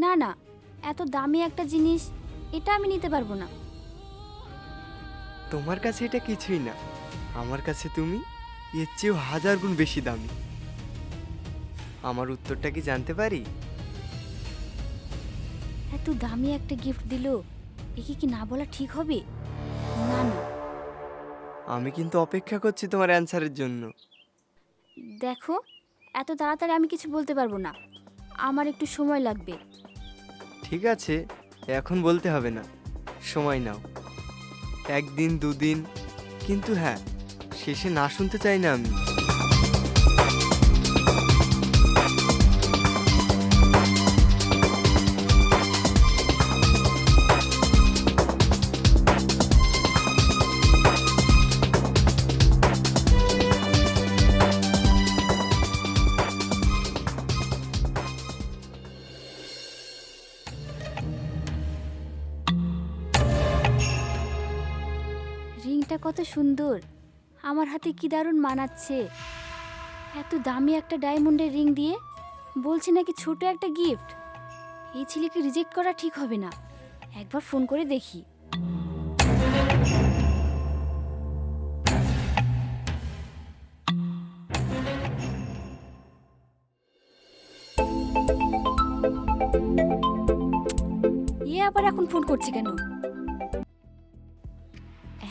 না না, এত দামি একটা জিনিস এটা আমি নিতে পারবো না। তোমার কাছে এটা কিছুই না, আমার কাছে তুমি এর চেয়েও 1000 গুণ বেশি দামি। আমার উত্তরটা কি জানতে পারি? এত দামি একটা গিফট দিলো, একে কি না বলা ঠিক হবে? না না, আমি কিন্তু অপেক্ষা করছি তোমার অ্যানসারের জন্য। দেখো, এত তাড়াতাড়ি আমি কিছু বলতে পারবো না, আমার একটু সময় লাগবে। ঠিক আছে, এখন বলতে হবে না, সময় নাও, 1 দিন 2 দিন, কিন্তু হ্যাঁ, শেষে না শুনতে চাই না আমি। রিংটা কত সুন্দর, আমার হাতে কি দারুণ মানাচ্ছে। এত দামি একটা ডায়মন্ডের রিং দিয়ে বলছে নাকি ছোট একটা গিফট। এই ছেলেকে রিজেক্ট করা ঠিক হবে না, একবার ফোন করে দেখি। আবার এখন ফোন করছে কেন?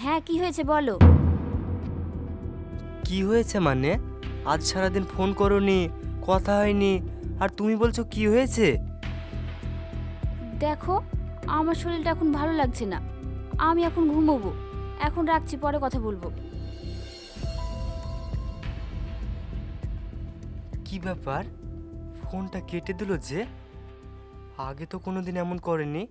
হ্যাঁ, কি হয়েছে বলো। কি হয়েছে মানে? আজ সারাদিন ফোন করোনি, কথা হয়নি, আর তুমি বলছো কি হয়েছে? দেখো, আমার শরীরটা এখন ভালো লাগছে না, আমি এখন ঘুমোবো। এখন রাখছি, পরে কথা বলবো। কি ব্যাপার, ফোনটা কেটে দিল যে? আগে তো কোনোদিন এমন করেনি।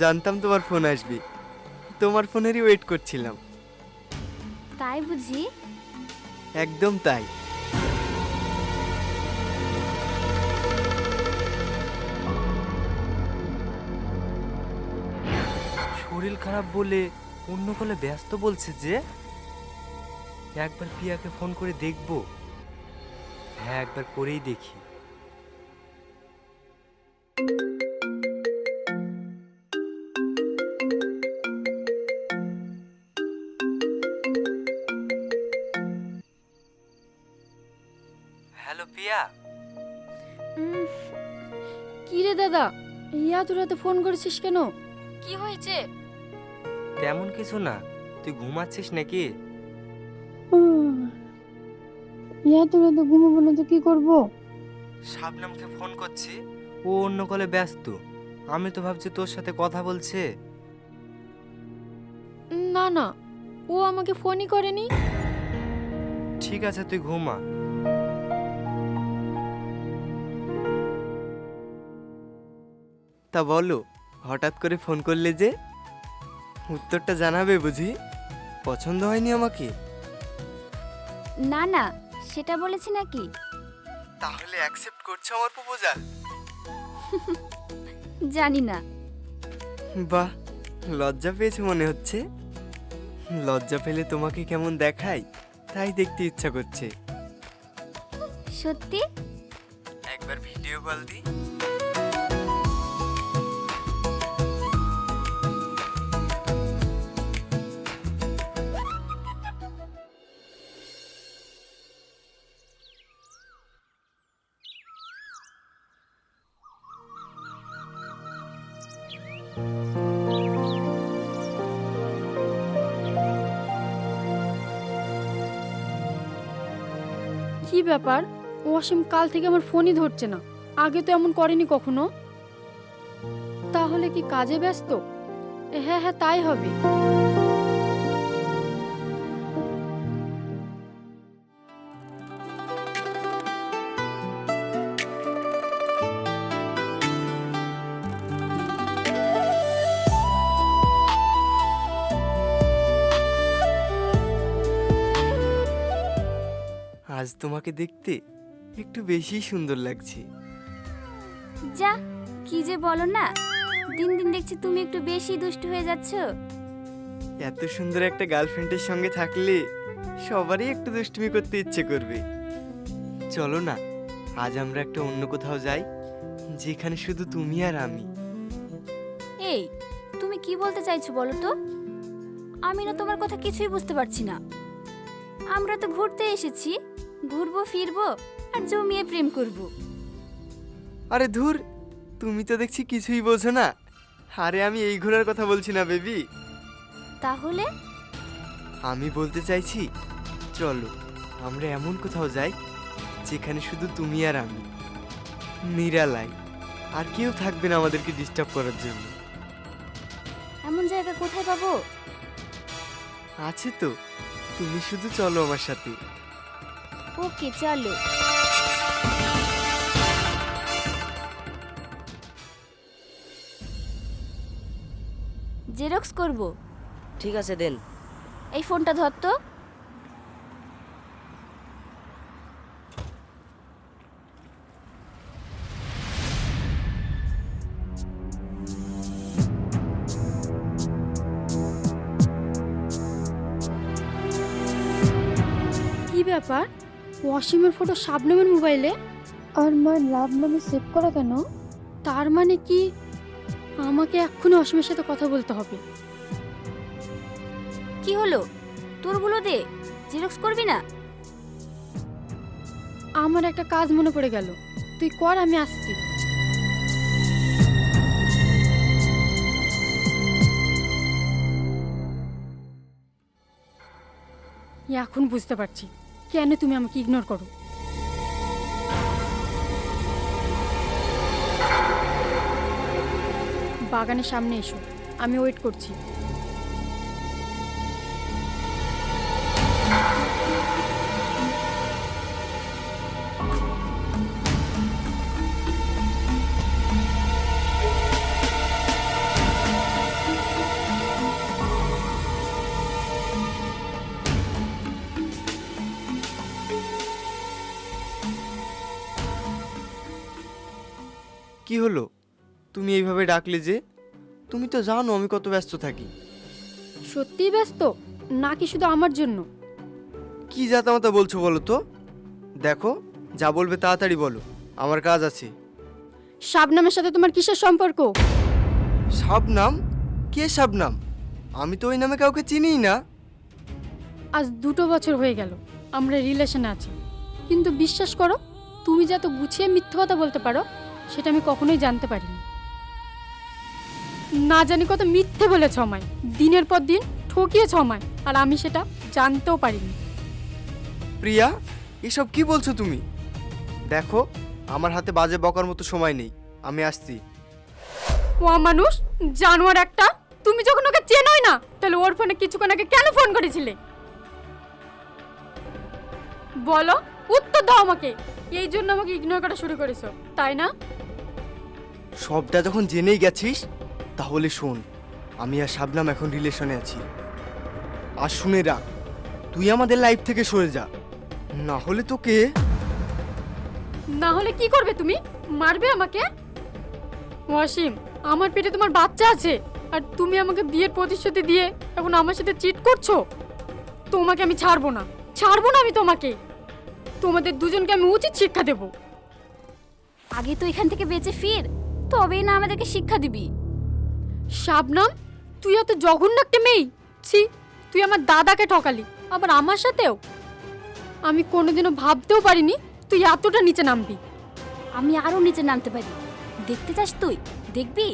জানতাম তোমার ফোন আসবে, তোমার ফোনেরই ওয়েট করছিলাম। তাই বুঝি? একদম তাই। শরীর খারাপ বলে অন্য কলে ব্যস্ত বলছে যে। একবার পিয়াকে ফোন করে দেখবো। হ্যাঁ, একবার করেই দেখি। হ্যালো পিয়া। কি রে দাদা, ইয়া তোরা তো ফোন করেছিস কেন? কি হয়েছে? তেমন কিছু না, তুই ঘুমাচ্ছিস নাকি? ইয়া তোরা তো ঘুমাবো না তো কি করবো? শাবনামকে ফোন করছি, ও অন্য কলে ব্যস্ত। আমি তো ভাবছি তোর সাথে কথা বলছে। না না, ও আমাকে ফোনই করেনি। ঠিক আছে, তুই ঘুমা। তা বলো, হঠাৎ করে ফোন করলে যে? উত্তরটা জানাবে বুঝি? পছন্দ হয়নি আমাকে? না না, সেটা বলেছি নাকি? তাহলে অ্যাকসেপ্ট করছো আমার প্রপোজাল? জানি না। বাহ, লজ্জা পেয়েছে মনে হচ্ছে। লজ্জা পেলে তোমাকে কেমন দেখাই তাই দেখতে ইচ্ছা করছে। সত্যি? একবার ভিডিও কল দি। কি ব্যাপার, ওয়াসিম কাল থেকে আমার ফোনই ধরছে না। আগে তো এমন করেনি কখনো। তাহলে কি কাজে ব্যস্ত? হ্যাঁ হ্যাঁ, তাই হবে। আজ তোমাকে দেখতে একটু বেশি সুন্দর লাগছে। যা, কি যে বলো না, দিন দিন দেখছি তুমি একটু বেশি দুষ্ট হয়ে যাচ্ছ। এত সুন্দর একটা গার্লফ্রেন্ডের সঙ্গে থাকলে সবারই একটু দুষ্টুমি করতে ইচ্ছে করবে। চলো না, আজ আমরা একটা অন্য কোথাও যাই, যেখানে শুধু তুমি আর আমি। এই, তুমি কি বলতে চাইছো বলো তো? আমি না তোমার কথা কিছুই বুঝতে পারছি না। আমরা তো ঘুরতে এসেছি, ঘুরবো ফিরবো আর জমিয়ে প্রেম করব। আরে ধুর, তুমি তো দেখছি কিছুই বোঝো না। আরে আমি এই ঘোরার কথা বলছি না বেবি। তাহলে আমি বলতে চাইছি, চলো আমরা এমন কোথাও যাই যেখানে শুধু তুমি আর আমি, নিরালাই, আর কেউ থাকবে না আমাদেরকে ডিস্টার্ব করার জন্য। এমন জায়গা কোথায় পাবো? আছে তো, তুমি শুধু চলো আমার সাথে। ওকে চলো। জেরক্স করব। ঠিক আছে দেন। এই ফোনটা ধর তো। কি ব্যাপার, ওয়াসিমের ফটো শাবনমের মোবাইলে আর মার লাভ নামে সেভ করা কেন? তার মানে কি আমাকে এক্ষুনি অসীমের সাথে কথা বলতে হবে? কি হলো? তোরগুলো দে, জেরক্স করবি না? আমার একটা কাজ মনে পড়ে গেল, তুই কর, আমি আসছি। এখন বুঝতে পারছি কেন তুমি আমাকে ইগনোর করো। বাগানের সামনে এসো, আমি ওয়েট করছি। কি হলো, তুমি এইভাবে ডাকলে যে? তুমি তো জানো আমি কত ব্যস্ত থাকি। সত্যিই ব্যস্ত নাকি শুধু আমার জন্য? কি জাতামাতা বলছো বলো তো? দেখো, যা বলবে তাড়াতাড়ি বলো, আমার কাজ আছে। শাবনামের সাথে তোমার কিসের সম্পর্ক? শাবনাম? কে শাবনাম? আমি তো ওই নামে কাউকে চিনিই না। আজ 2 বছর হয়ে গেল আমরা রিলেশনে আছি, কিন্তু বিশ্বাস করো, তুমি যত গুছিয়ে মিথ্যে কথা বলতে পারো সেটা আমি কখনোই জানতে পারিনি। না জানি কত মিথ্যে বলেছ আমায়, দিনের পর দিন ঠকিয়েছ আমায়, আর আমি সেটা জানতেও পারিনি। প্রিয়া, এসব কি বলছো তুমি? দেখো, আমার হাতে বাজে বকার মতো সময় নেই, আমি আসছি। ও মানুষ, জানোয়ার একটা! তুমি যখন ওকে চেনোই না, তাহলে ওর ফোনে কিছুক্ষণ আগে কেন ফোন করেছিলে? বলো, উত্তর দাও আমাকে। এই জন্য আমাকে ইগনোর করা শুরু করেছো, তাই না? সবটা যখন জেনেই গেছিস, তাহলে শোন, আমি আর শাবনাম এখন রিলেশনে আছি। আর শুনে রাখ, তুই আমাদের লাইফ থেকে সরে যা, না হলে তোকে। না হলে কি করবে তুমি? মারবে আমাকে? ওয়াসিম, আমার পেটে তোমার বাচ্চা আছে, আর তুমি আমাকে বিয়ের প্রতিশ্রুতি দিয়ে এখন আমার সাথে চিট করছো। তোমাকে আমি ছাড়বো না, ছাড়বো না আমি তোমাকে। তোমাদের দুজনকে আমি উচিত শিক্ষা দেব। আগে তো এখান থেকে বেঁচে ফির, তবেই না আমাদেরকে শিক্ষা দিবি। শাবনাম, তুই এত জঘন্য একটা মেয়ে! ছি, তুই আমার দাদাকে ঠকালি, আবার আমার সাথেও। আমি কোনোদিনও ভাবতেও পারিনি তুই এতটা নিচে নামবি। আমি আরো নিচে নামতে পারি, দেখতে চাস তুই? দেখবি?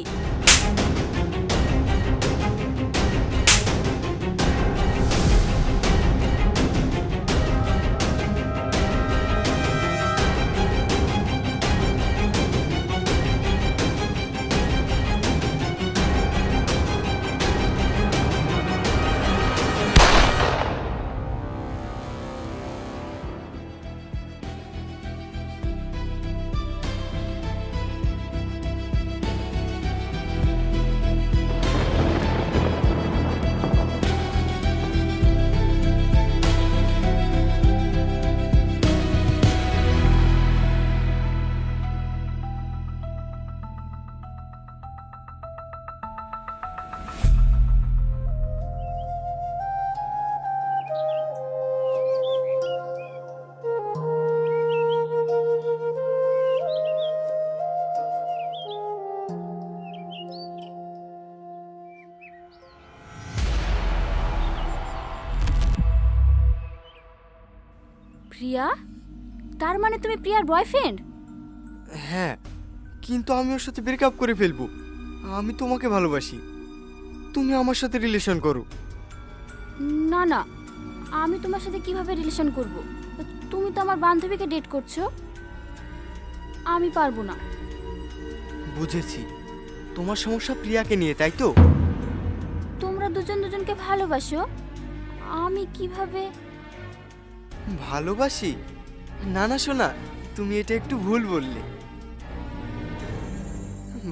প্রিয়া? তার মানে তুমি প্রিয়ার বয়ফ্রেন্ড? হ্যাঁ, কিন্তু আমি ওর সাথে ব্রেকআপ করে ফেলবো। আমি তোমাকে ভালোবাসি, তুমি আমার সাথে রিলেশন করো। না না, আমি তোমার সাথে কিভাবে রিলেশন করব? তুমি তো আমার বান্ধবীকে ডেট করছো। আমি পারবো না। বুঝেছি, তোমার সমস্যা প্রিয়াকে নিয়ে, তাই তো? তোমরা দুজন দুজনকে ভালোবাসো, আমি কিভাবে? ভালোবাসি? না না শোনা, তুমি এটা একটু ভুল বললে।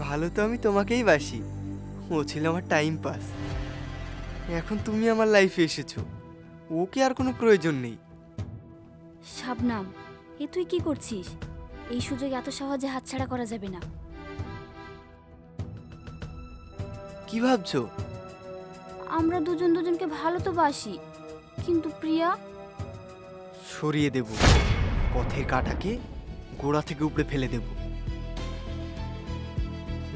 ভালো তো আমি তোমাকেই বাসি, ও ছিল আমার টাইম পাস। এখন তুমি আমার লাইফে এসেছো, ওকে আর কোনো প্রয়োজন নেই। শাবনাম, এ তুই কি করছিস? এই সুযোগ এত সহজে হাতছাড়া করা যাবে না। কি ভাবছো? আমরা দুজন দুজনকে ভালো তো বাসি, কিন্তু প্রিয়া? সরিয়ে দেব, পথের কাঁটাকে গোড়া থেকে উপড়ে ফেলে দেব।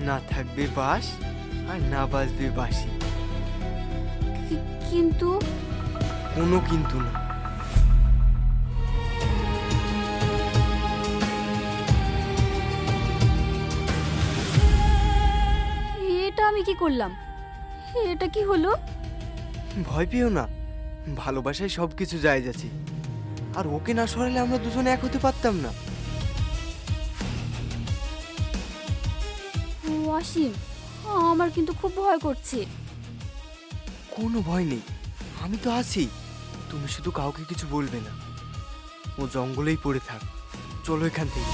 না থাকবে বাস, আর না বাজবে বাঁশি। কিন্তু কোনো কিন্তু না। এটা আমি কি করলাম? এটা কি হলো? ভয় পেও না, ভালোবাসায় সব কিছু যায় যাচ্ছে। আর ওকে না সরালে আমরা দুজনে এক হতে পারতাম না। ওয়াসিম, আমার কিন্তু খুব ভয় করছে। কোনো ভয় নেই, আমি তো আছি। তুমি শুধু কাউকে কিছু বলবে না। ও জঙ্গলেই পড়ে থাক, চলো এখান থেকে।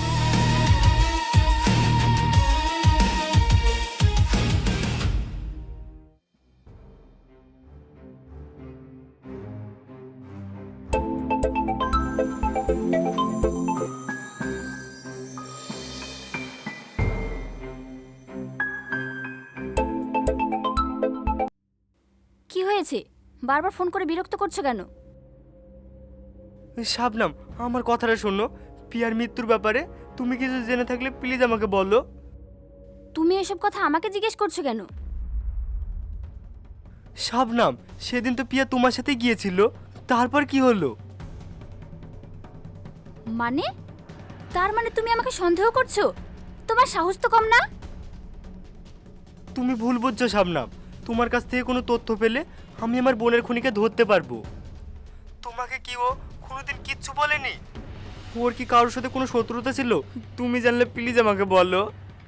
কি হয়েছে? বারবার ফোন করে বিরক্ত করছো কেন? শাবনাম, আমার কথাটা শোনো। পিয়ার মৃত্যুর ব্যাপারে তুমি কিছু জেনে থাকলে প্লিজ আমাকে বলো। তুমি এসব কথা আমাকে জিজ্ঞেস করছো কেন? শাবনাম, সেদিন তো পিয়া তোমার সাথে গিয়েছিল, তারপর কি হলো? মানে? তার মানে তুমি আমাকে সন্দেহ করছো? তোমার সাহস তো কম না? তুমি ভুল বুঝছো শাবনাম। তোমার কাছ থেকে কোনো তথ্য পেলে আমি আমার বোনের খুনিকে ধরতে পারবো। তোমাকে কি ও কোনোদিন কিচ্ছু বলেনি? ওর কি কারোর সাথে কোনো শত্রুতা ছিল? তুমি জানলে প্লিজ আমাকে বলো।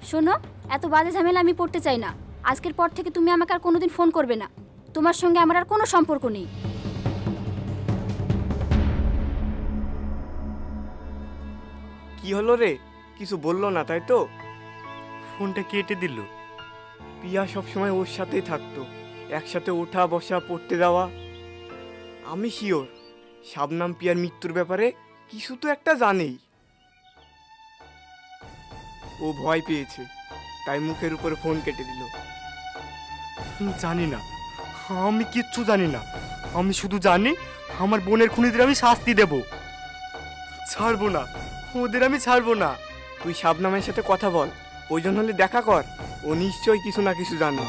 শোনো, এত বাজে ঝামেলা আমি পড়তে চাই না। আজকের পর থেকে তুমি আমাকে আর কোনোদিন ফোন করবে না। তোমার সঙ্গে আমার আর কোনো সম্পর্ক নেই। কি হলো রে? কিছু বললো না তাই তো? ফোনটা কেটে দিল। পিয়া সবসময় ওর সাথেই থাকতো, একসাথে ওঠা বসা, পড়তে যাওয়া। আমি শিওর শাবনাম পিয়ার মৃত্যুর ব্যাপারে কিছু তো একটা জানেই। ও ভয় পেয়েছে, তাই মুখের উপরে ফোন কেটে দিল। জানি না, আমি কিচ্ছু জানি না। আমি শুধু জানি আমার বোনের খুনিদের আমি শাস্তি দেব। ছাড়বো না, ওদের আমি ছাড়বো না। তুই শাবনামের সাথে কথা বল, প্রয়োজন হলে দেখা কর। ও নিশ্চয়ই কিছু না কিছু জানে।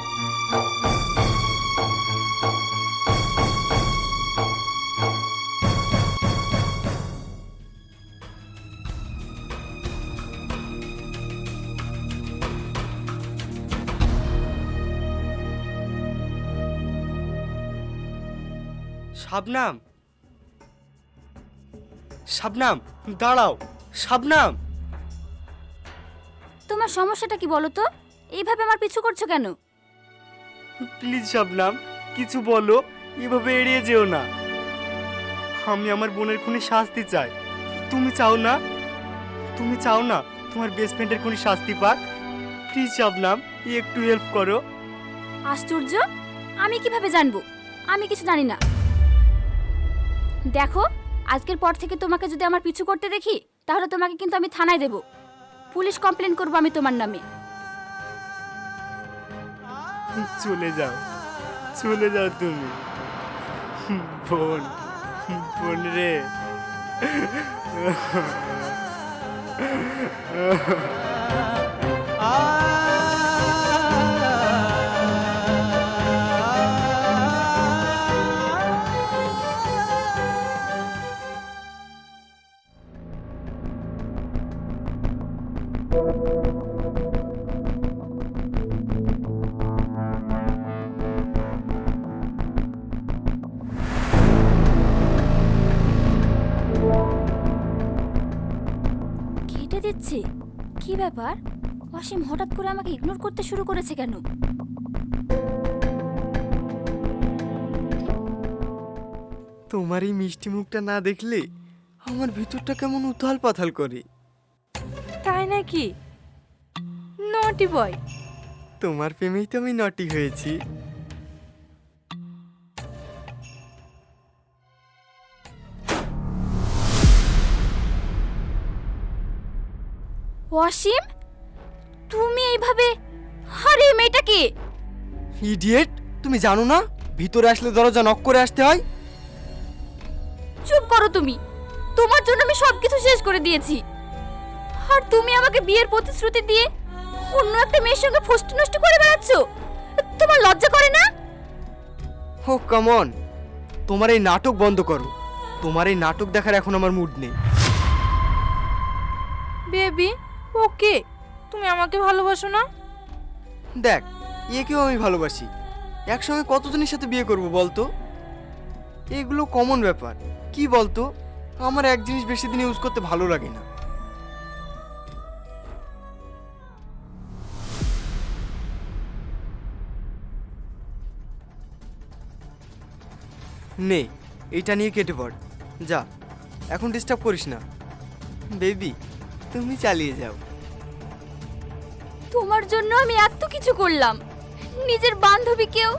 শাবনাম, শাবনাম, দাঁড়াও। শাবনাম, তোমার সমস্যাটা কি বলো তো? এইভাবে আমার পিছু করছো কেন? প্লিজ শাবনাম, কিছু বলো। এভাবে এড়িয়ে যেও না। আমি আমার বোনের খুনি শাস্তি চাই। তুমি চাও না? তুমি চাও না তোমার বেস্ট ফ্রেন্ডের খুনি শাস্তি পাক? প্লিজ শাবনাম, একটু হেল্প করো। আশ্চর্য, আমি কিভাবে জানবো? আমি কিছু জানি না। দেখো, আজকের পর থেকে তোমাকে যদি আমার পিছু করতে দেখি, তাহলে তোমাকে কিন্তু আমি থানায় দেব। পুলিশ কমপ্লেন করবো আমি তোমার নামে। চলে যাও, চলে যাও তুমি। বোন, বোন রে। হচ্ছে? কি ব্যাপার? অসীম হঠাৎ করে আমাকে ইগনোর করতে শুরু করেছে কেন? তোমার এই মিষ্টি মুখটা না দেখলে আমার ভিতরটা কেমন উথাল পাথাল করে। তাই নাকি? নটি বয়। তোমার প্রেমেই তো আমি নটি হয়েছি। অসীম, তুমি এইভাবে? আরে মেয়েটা কে? ইডিয়েট, তুমি জানো না ভিতরে আসলে দরজা নক করে আসতে হয়? চুপ করো তুমি। তোমার জন্য আমি সবকিছু শেষ করে দিয়েছি, আর তুমি আমাকে বিয়ের প্রতিশ্রুতি দিয়ে অন্য একটা মেয়ের সঙ্গে ফষ্টি নষ্টি করে বেড়াচ্ছ। তোমার লজ্জা করে না? ও কাম অন, তোমার এই নাটক বন্ধ করো। তোমার এই নাটক দেখার এখন আমার মুড নেই। বেবি, ওকে, তুমি আমাকে ভালোবাসো না? দেখ, একেও আমি ভালোবাসি। একসঙ্গে কতজনের সাথে বিয়ে করব বলতো? এগুলো কমন ব্যাপার। কি বলতো, আমার এক জিনিস বেশি দিন ইউজ করতে ভালো লাগে না। নে, এইটা নিয়ে কেটে পড়। যা, এখন ডিস্টার্ব করিস না। বেবি, তুমি চালিয়ে যাও। তোমার জন্য আমি এত কিছু করলাম, নিজের বান্ধবীকেও।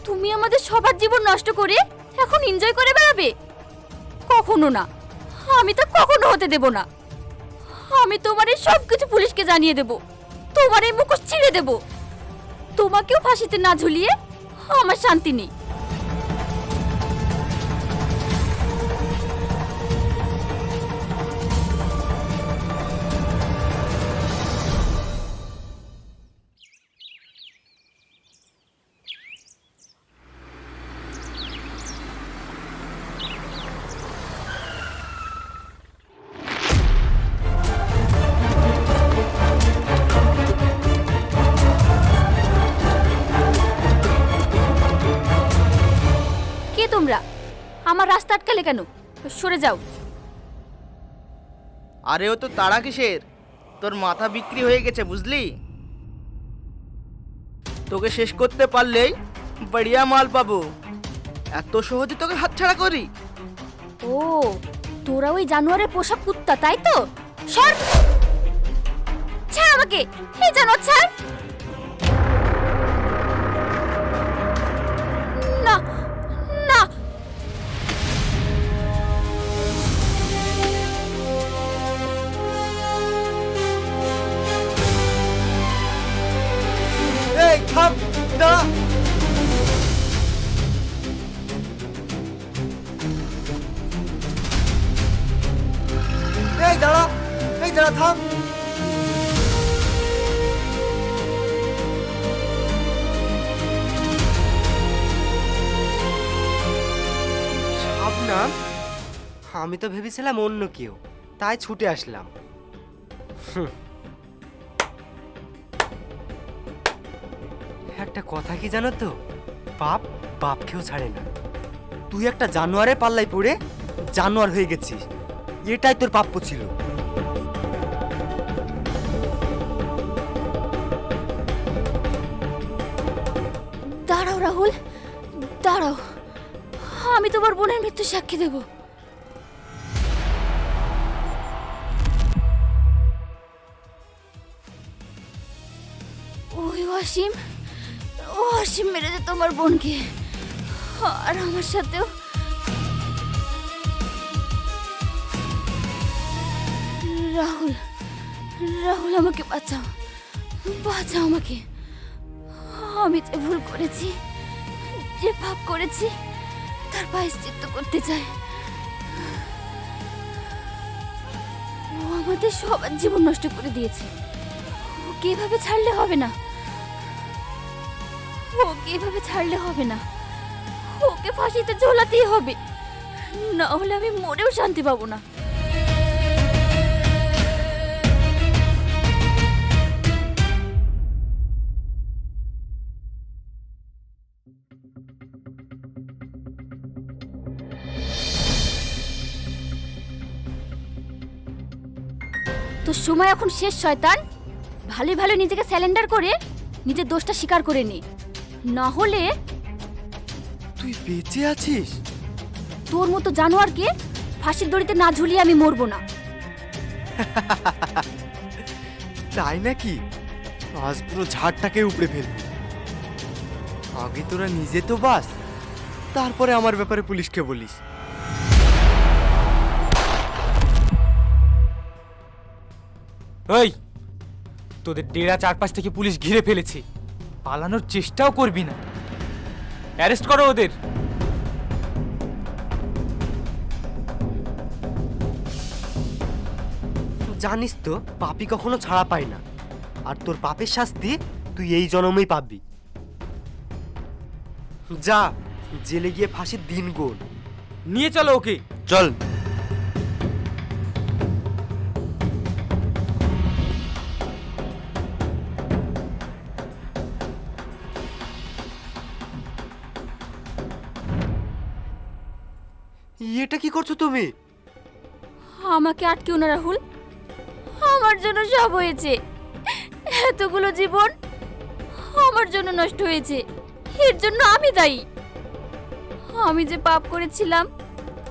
তুমি আমাদের সবার জীবন নষ্ট করে এখন এনজয় করে বেড়াবে? কখনো না, আমি তো কখনো হতে দেব না। আমি তোমার এই সব কিছু পুলিশকে জানিয়ে দেব, তোমার এই মুখোশ ছিঁড়ে দেব। তোমাকেও ফাঁসিতে না ঝুলিয়ে আমার শান্তি নেই। কে তোমরা? আমার রাস্তা আটকালে কেন? সরে যাও। আরে ও তো তাড়া কিসের? তোর মাথা বিক্রি হয়ে গেছে বুঝলি? তোকে শেষ করতে পারলেই বড়িয়া মাল পাবো। এত সহজে তোকে হাতছাড়া করি? ও, তোরা ওই জানোয়ারের পোষা কুত্তা, তাই তো? সর! ছাড় আমাকে! এই জানোয়ার ছাড়! না, না! এই থাম, দাঁড়া। এই দাঁড়া, এই দাঁড়া, থাম। শাবনাম, আমি তো ভেবেছিলাম অন্য কেউ, তাই ছুটে আসলাম। একটা কথা কি জানো তো, বাপ বাপকেও ছাড়ে না। তুই একটা জানোয়ারের পাল্লায় পড়ে জানোয়ার হয়ে গেছিস, এটাই তোর প্রাপ্য ছিল। দাঁড়াও রাহুল, দাঁড়াও। আমি তোমার বোনের মৃত্যু সাক্ষী দেব। ওই অসীম, অসীম মেরেছে তোমার বোনকে, আর আমার সাথেও। রাহুল, রাহুল আমাকে বাঁচাও, বাঁচাও আমাকে। আমি যে ভুল করেছি, যে পাপ করেছি, তার প্রায়শ্চিত্ত করতে চাই। ও আমাদের সবার জীবন নষ্ট করে দিয়েছে, ওকে এভাবে ছাড়লে হবে না। ওকে এভাবে ছাড়লে হবে না, ওকে ফাঁসিতে ঝোলাতেই হবে, না হলে আমি মরেও শান্তি পাবো না। তোর সময় এখন শেষ শয়তান। ভালো ভালো নিজেকে স্যালেন্ডার করে নিজের দোষটা স্বীকার করে নে, না হলে তুই বেঁচে আছিস? তোর মতো জানোয়ারকে ফাঁসির দড়িতে না ঝুলিয়ে আমি মরবো না। তাই নাকি? আজ পুরো ঝাড়টাকে উপড়ে ফেলবো। আগে তোরা নিজে তো বাস, তারপরে আমার ব্যাপারে পুলিশকে বলিস। ওই, তোদের ডেরা চারপাশ থেকে পুলিশ ঘিরে ফেলেছে, পালানোর চেষ্টাও করবি না। অ্যারেস্ট করো ওদের। জানিস তো পাপি কখনো ছাড়া পায় না, আর তোর পাপের শাস্তি তুই এই জন্মেই পাবি। যা, জেলে গিয়ে ফাঁসির দিন গোল। নিয়ে চলো ওকে। চল। এটা কি করছো তুমি? আমাকে আটকেও না রাহুল, আমার জন্য সব হয়েছে। এতগুলো জীবন আমার জন্য নষ্ট হয়েছে, এর জন্য আমি দায়ী। আমি যে পাপ করেছিলাম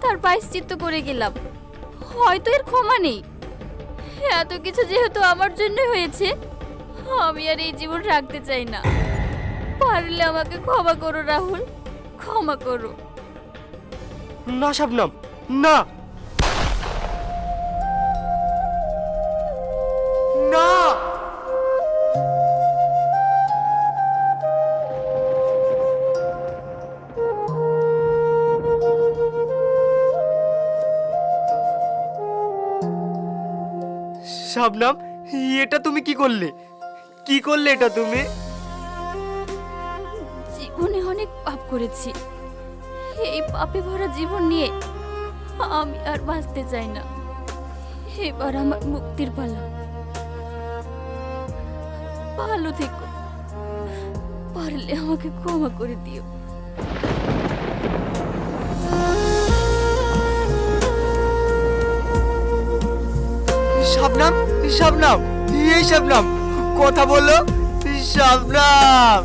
তার প্রায়শ্চিত্ত করে গেলাম, হয়তো এর ক্ষমা নেই। এত কিছু যেহেতু আমার জন্য হয়েছে, আমি আর এই জীবন রাখতে চাই না। পারলে আমাকে ক্ষমা করো রাহুল, ক্ষমা করো। না শাবনাম, না না। শাবনাম, এটা তুমি কি করলে? কি করলে এটা তুমি? জীবনে অনেক পাপ করেছি, এই পাপে ভরা জীবন নিয়ে আমি আর বাঁচতে চাই না। এবার আমার মুক্তির পালা। ভালো থেকো, পারলে আমাকে ক্ষমা করে দিও। শাবনাম, শাবনাম, এই শাবনাম, কথা বলো। শাবনাম।